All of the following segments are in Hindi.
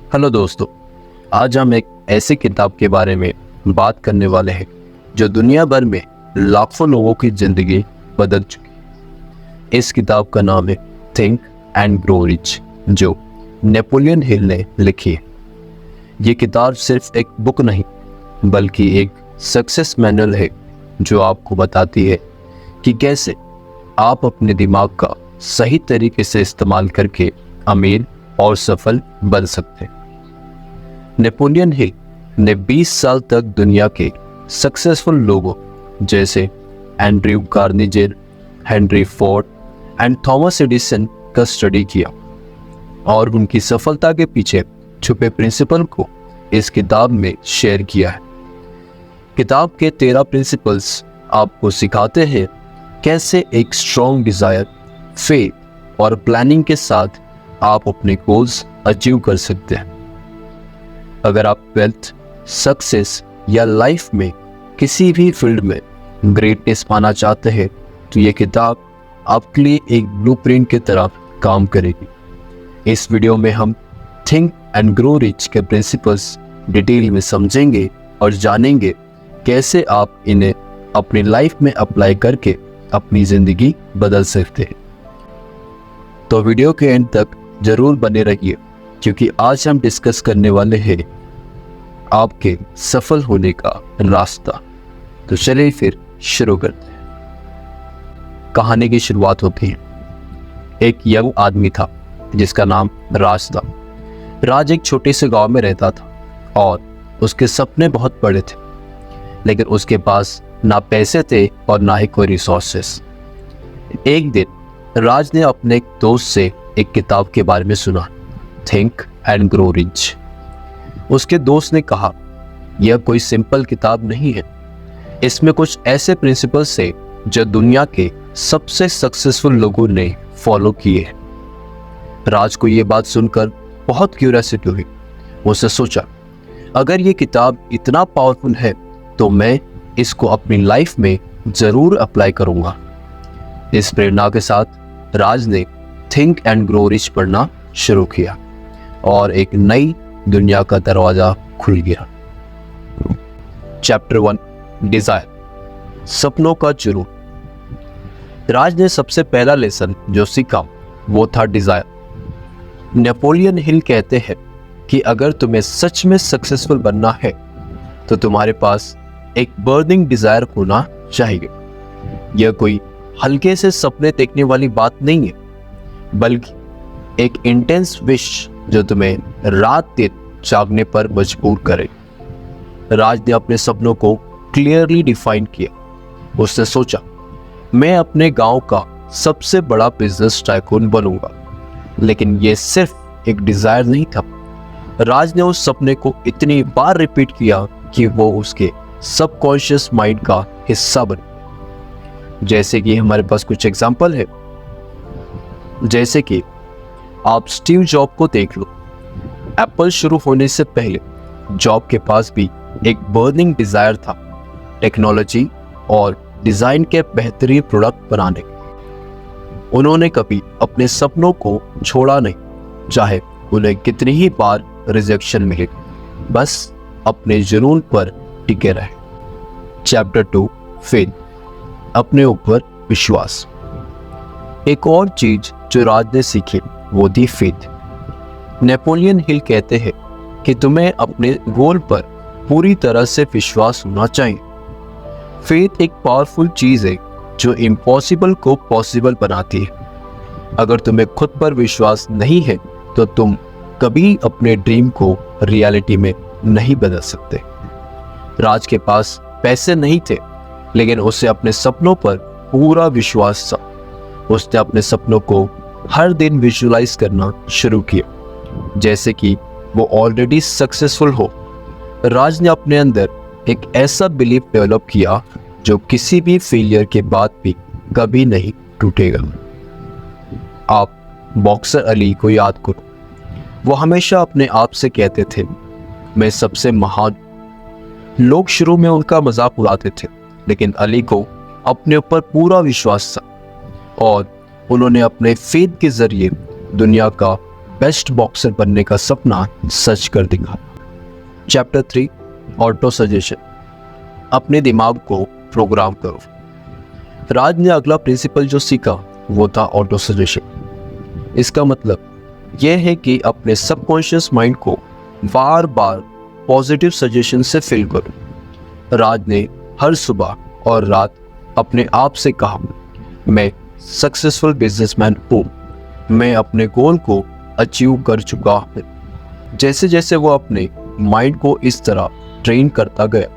हेलो दोस्तों, आज हम एक ऐसी किताब के बारे में बात करने वाले हैं जो दुनिया भर में लाखों लोगों की जिंदगी बदल चुकी है। इस किताब का नाम है थिंक एंड ग्रो रिच, जो नेपोलियन हिल ने लिखी है। ये किताब सिर्फ एक बुक नहीं बल्कि एक सक्सेस मैनुअल है जो आपको बताती है कि कैसे आप अपने दिमाग का सही तरीके से इस्तेमाल करके अमीर और सफल बन सकते हैं। नेपोलियन हिल ने 20 साल तक दुनिया के सक्सेसफुल लोगों जैसे Andrew Carnegie, Henry Ford and Thomas Edison का स्टडी किया और उनकी सफलता के पीछे छुपे प्रिंसिपल को इस किताब में शेयर किया है। किताब के 13 प्रिंसिपल्स आपको सिखाते हैं कैसे एक स्ट्रॉन्ग डिजायर, फेथ और प्लानिंग के साथ आप अपने गोल्स अचीव कर सकते हैं। अगर आप वेल्थ, सक्सेस या लाइफ में किसी भी फील्ड में ग्रेटनेस पाना चाहते हैं तो ये किताब आपके लिए एक ब्लूप्रिंट की तरह काम करेगी। इस वीडियो में हम थिंक एंड ग्रो रिच के प्रिंसिपल्स डिटेल में समझेंगे और जानेंगे कैसे आप इन्हें अपनी लाइफ में अप्लाई करके अपनी जिंदगी बदल सकते हैं। तो वीडियो के एंड तक जरूर बने रहिए क्योंकि आज हम डिस्कस करने वाले हैं आपके सफल होने का रास्ता। तो चलिए फिर शुरू करते हैं। कहानी की शुरुआत होती है। एक यंग आदमी था जिसका नाम राज था। राज एक छोटे से गांव में रहता था और उसके सपने बहुत बड़े थे, लेकिन उसके पास ना पैसे थे और ना ही कोई रिसोर्सेस। एक दिन राज ने अपने एक दोस्त से एक किताब के बारे में सुना, थिंक एंड ग्रो रिच। उसके दोस्त ने कहा, यह कोई सिंपल किताब नहीं है, इसमें कुछ ऐसे प्रिंसिपल्स हैं जो दुनिया के सबसे सक्सेसफुल लोगों ने फॉलो किए हैं। राज को यह बात सुनकर बहुत क्यूरियोसिटी हुई। उसने सोचा, अगर ये किताब इतना पावरफुल है तो मैं इसको अपनी लाइफ में जरूर अप्लाई करूंगा। इस प्रेरणा के साथ राज ने थिंक एंड ग्रो रिच पढ़ना शुरू किया और एक नई दुनिया का दरवाजा खुल गया। चैप्टर 1, डिजायर, सपनों का जुनून। राज ने सबसे पहला लेसन जो सीखा वो था डिजायर। नेपोलियन हिल कहते हैं कि अगर तुम्हें सच में सक्सेसफुल बनना है तो तुम्हारे पास एक बर्निंग डिजायर होना चाहिए। यह कोई हल्के से सपने देखने वाली बात नहीं है, बल्कि एक इंटेंस विश जो तुम्हें रात दिन जागने पर मजबूर करे। राज ने अपने सपनों को क्लियरली डिफाइन किया। उसने सोचा, मैं अपने गांव का सबसे बड़ा बिजनेस टाइकून बनूंगा। लेकिन यह सिर्फ एक डिजायर नहीं था। राज ने उस सपने को इतनी बार रिपीट किया कि वो उसके सबकॉन्शियस माइंड का हिस्सा बन गया। जैसे कि हमारे पास कुछ एग्जांपल है, जैसे कि आप स्टीव जॉब को देख लो। एप्पल शुरू होने से पहले जॉब के पास भी एक बर्निंग डिजायर था, टेक्नोलॉजी और डिजाइन के बेहतरीन प्रोडक्ट बनाने के। उन्होंने कभी अपने सपनों को छोड़ा नहीं, चाहे उन्हें कितनी ही बार रिजेक्शन मिले, बस अपने जुनून पर टिके रहे। चैप्टर 2, फेथ, अपने ऊपर विश्वास। एक और चीज जो राज ने सीखी वो थी फेथ। नेपोलियन हिल कहते हैं कि तुम्हें अपने गोल पर पूरी तरह से विश्वास होना चाहिए। फेथ एक पावरफुल चीज है जो इम्पॉसिबल को पॉसिबल बनाती है। अगर तुम्हें खुद पर विश्वास नहीं है तो तुम कभी अपने ड्रीम को रियलिटी में नहीं बदल सकते। राज के पास पैसे नहीं थे, लेकिन उसे अपने सपनों पर पूरा विश्वास था। उसने अपने सपनों को हर दिन विजुअलाइज करना शुरू किया जैसे कि वो ऑलरेडी सक्सेसफुल हो। राज ने अपने अंदर एक ऐसा बिलीफ डेवलप किया जो किसी भी फेलियर के बाद भी कभी नहीं टूटेगा। आप बॉक्सर अली को याद करो। वो हमेशा अपने आप से कहते थे, मैं सबसे महान। लोग शुरू में उनका मजाक उड़ाते थे, लेकिन अली को अपने ऊपर पूरा विश्वास था और उन्होंने अपने फेथ के जरिए दुनिया का बेस्ट बॉक्सर बनने का सपना सच कर दिखाया। चैप्टर 3 ऑटो सजेशन, अपने दिमाग को प्रोग्राम करो। राज ने अगला प्रिंसिपल जो सीखा वो था ऑटो सजेशन। इसका मतलब यह है कि अपने सबकॉन्शियस माइंड को बार बार पॉजिटिव सजेशन से फिल करो। राज ने हर सुबह और रात अपने आप से कहा, मैं सक्सेसफुल बिजनेसमैन हूँ, मैं अपने गोल को अचीव कर चुका हूँ। जैसे जैसे वो अपने माइंड को इस तरह ट्रेन करता गया,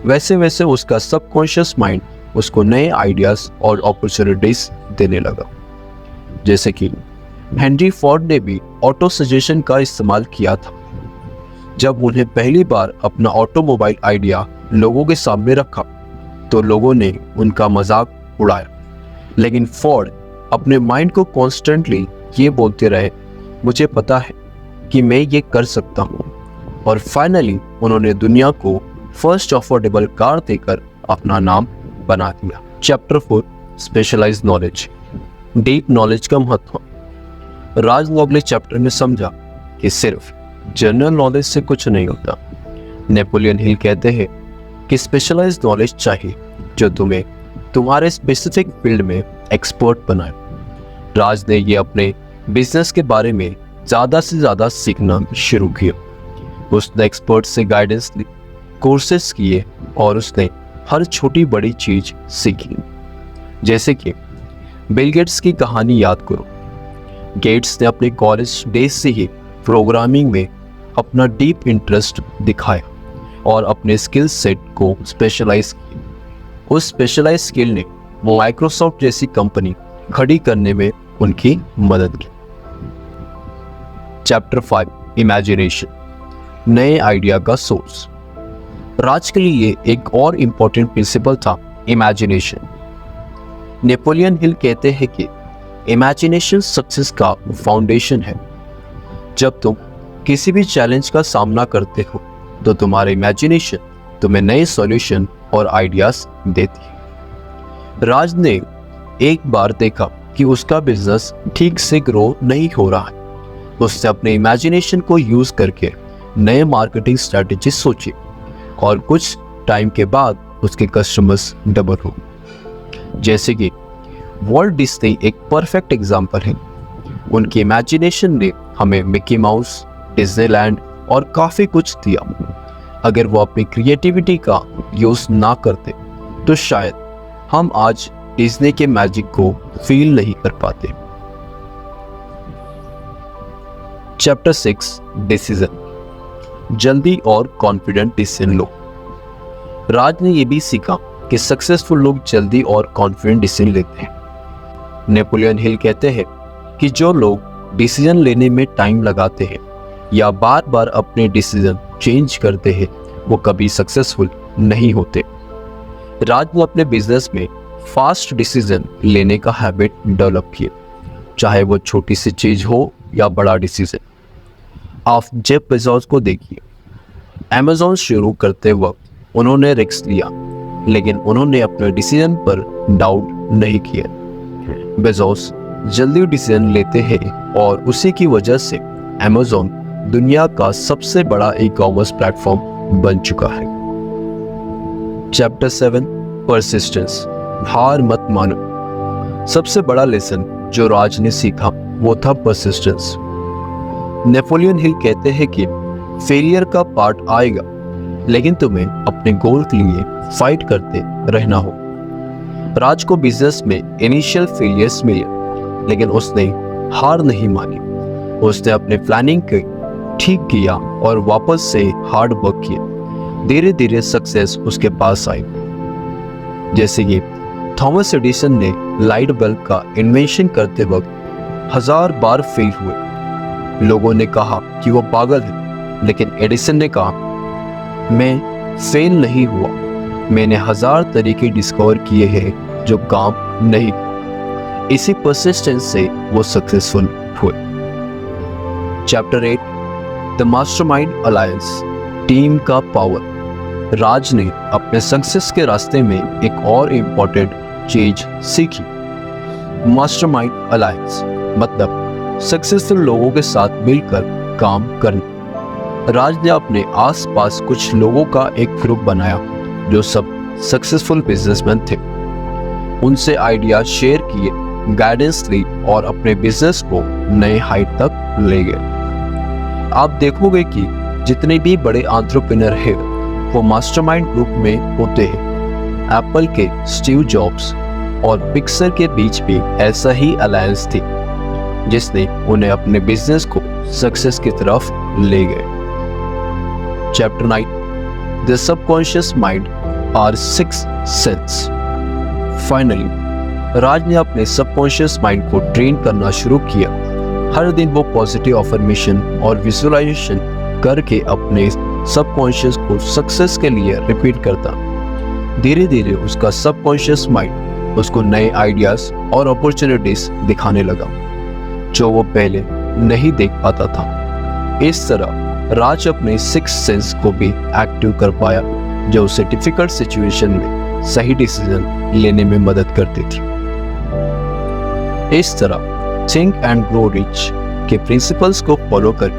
वैसे वैसे उसका सबकॉन्शियस माइंड उसको नए आइडियाज और अपॉर्चुनिटीज देने लगा। जैसे कि हेनरी फोर्ड ने भी ऑटो सजेशन का इस्तेमाल किया था। जब उन्हें पहली बार अपना ऑटोमोबाइल आइडिया लोगों के सामने रखा तो लोगों ने उनका मजाक उड़ाया, लेकिन फोर्ड अपने माइंड को कॉन्स्टेंटली ये बोलते रहे, मुझे पता है कि मैं ये कर सकता हूँ। और फाइनली उन्होंने दुनिया को फर्स्ट अफोर्डेबल कार देकर अपना नाम बना दिया। Chapter 4 specialise knowledge, deep knowledge का महत्व। राज ने अगले चैप्टर में समझा कि सिर्फ जनरल नॉलेज से कुछ नहीं होता। नेपोलियन हिल कहते हैं कि स्पेशलाइज नॉलेज चाहिए जो तुम्हें तुम्हारे स्पेसिफिक फील्ड में एक्सपर्ट बनाए। राज ने ये अपने बिजनेस के बारे में ज़्यादा से ज़्यादा सीखना शुरू किया। उसने एक्सपर्ट से गाइडेंस ली, कोर्सेस किए और उसने हर छोटी बड़ी चीज सीखी। जैसे कि बिल गेट्स की कहानी याद करो। गेट्स ने अपने कॉलेज डेज से ही प्रोग्रामिंग में अपना डीप इंटरेस्ट दिखाया और अपने स्किल सेट को स्पेशलाइज किया। उस स्पेशलाइज स्किल ने माइक्रोसॉफ्ट जैसी कंपनी खड़ी करने में उनकी मदद की। चैप्टर 5 इमेजिनेशन, नए आइडिया का सोर्स। राज के लिए एक और इम्पोर्टेंट प्रिंसिपल था इमेजिनेशन। नेपोलियन हिल कहते हैं कि इमेजिनेशन सक्सेस का फाउंडेशन है। जब तुम किसी भी चैलेंज का सामना करते हो तो तुम्हारा इमेजिनेशन तुम्हें नए सॉल्यूशन और आइडियाज देती है। राज ने एक बार देखा कि उसका बिजनेस ठीक से ग्रो नहीं हो रहा है। उसने अपने इमेजिनेशन को यूज करके नए मार्केटिंग स्ट्रेटेजी सोची और कुछ टाइम के बाद उसके कस्टमर्स डबल हो। जैसे कि वॉल्ट डिज्नी एक परफेक्ट एग्जांपल है। उनकी इमेजिनेशन ने हमें मिकी माउस, डिज्नीलैंड और काफी कुछ दिया। अगर वो अपनी क्रिएटिविटी का यूज ना करते तो शायद हम आज डिज्नी के मैजिक को फील नहीं कर पाते। चैप्टर 6 डिसीजन, जल्दी और कॉन्फिडेंट डिसीजन लो। राज ने यह भी सीखा कि सक्सेसफुल लोग जल्दी और कॉन्फिडेंट डिसीजन लेते हैं। नेपोलियन हिल कहते हैं कि जो लोग डिसीजन लेने में टाइम लगाते हैं या बार बार अपने डिसीजन चेंज करते हैं वो कभी सक्सेसफुल नहीं होते। राज ने अपने बिजनेस में फास्ट डिसीजन लेने का हैबिट डेवलप किया, चाहे वो छोटी सी चीज हो या बड़ा डिसीजन। आप जेफ बेजोस को देखिए। अमेज़न शुरू करते वक्त उन्होंने रिस्क लिया, लेकिन उन्होंने अपने डिसीजन पर डाउट नहीं किया। बेजोस जल्दी डिसीजन लेते हैं और उसी की वजह से अमेज़न दुनिया का सबसे बड़ा ई-कॉमर्स प्लेटफॉर्म बन चुका है। चैप्टर 7 परसिस्टेंस, हार मत मानो। सबसे बड़ा लेसन जो राज ने सीखा वो था परसिस्टेंस। नेपोलियन हिल कहते हैं कि फेलियर का पार्ट आएगा, लेकिन तुम्हें अपने गोल के लिए फाइट करते रहना हो। राज को बिजनेस में इनिशियल फेलियर्स मिले, लेकिन उसने हार नहीं मानी। उसने अपने प्लानिंग को ठीक किया और वापस से हार्ड वर्क किया। धीरे धीरे सक्सेस उसके पास आई। जैसे कि थॉमस एडिसन ने लाइट बल्ब का इन्वेंशन करते वक्त 1000 बार फेल हुए। लोगों ने कहा कि वो पागल है, लेकिन एडिसन ने कहा, मैं फेल नहीं हुआ, मैंने 1000 तरीके डिस्कवर किए हैं जो काम नहीं। इसी परसिस्टेंस से वो सक्सेसफुल हुए। Chapter 8 the mastermind alliance, team का पावर। राज ने अपने सक्सेस के रास्ते में एक और इम्पोर्टेंट चीज सीखी। मास्टरमाइंड अलायंस मतलब सक्सेसफुल लोगों के साथ मिलकर काम करना। राज ने अपने आसपास कुछ लोगों का एक ग्रुप बनाया जो सब सक्सेसफुल बिजनेसमैन थे। उनसे आइडिया शेयर किए, गाइडेंस ली और अपने बिजनेस को नए हाइट तक ले गए। आप देखोगे कि जितने भी बड़े एंटरप्रेन्योर हैं वो मास्टरमाइंड ग्रुप में होते हैं। एप्पल के स्टीव जॉब्स और पिक्सर के बीच भी ऐसा ही अलायंस थी जिसने उन्हें अपने बिजनेस को सक्सेस की तरफ ले गए। चैप्टर 9, द सबकॉन्शियस माइंड और सिक्स्थ सेंस। फाइनली राज ने अपने सबकॉन्शियस माइंड को ट्रेन करना शुरू किया। हर दिन वो पॉजिटिव अफर्मेशन और विजुअलाइजेशन करके अपने सबकॉन्शियस को सक्सेस के लिए रिपीट करता। धीरे धीरे उसका सबकॉन्शियस माइंड उसको नए आइडियाज और अपॉर्चुनिटीज दिखाने लगा जो वो पहले नहीं देख पाता था। इस तरह राज अपने सिक्स्थ सेंस को भी एक्टिव कर पाया जो उसे डिफिकल्ट सिचुएशन में सही डिसीजन लेने में मदद करती थी। इस तरह थिंक एंड ग्रो रिच के प्रिंसिपल्स को फॉलो कर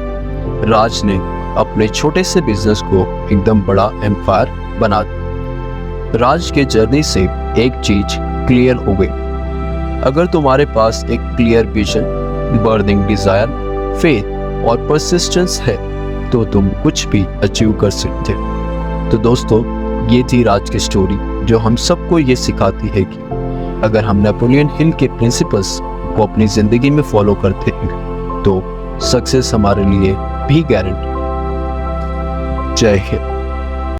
राज ने अपने छोटे से बिजनेस को एकदम बड़ा एम्पायर बना दिया। राज के जर्नी से एक चीज क्लियर हो गई, अगर तुम्हारे पास एक clear vision, burning desire, faith और परसिस्टेंस है तो तुम कुछ भी अचीव कर सकते हो। तो दोस्तों, ये थी राज की स्टोरी जो हम सबको ये सिखाती है कि अगर हम नेपोलियन हिल के प्रिंसिपल्स को अपनी जिंदगी में फॉलो करते हैं तो सक्सेस हमारे लिए भी गारंटी। जय हिंद।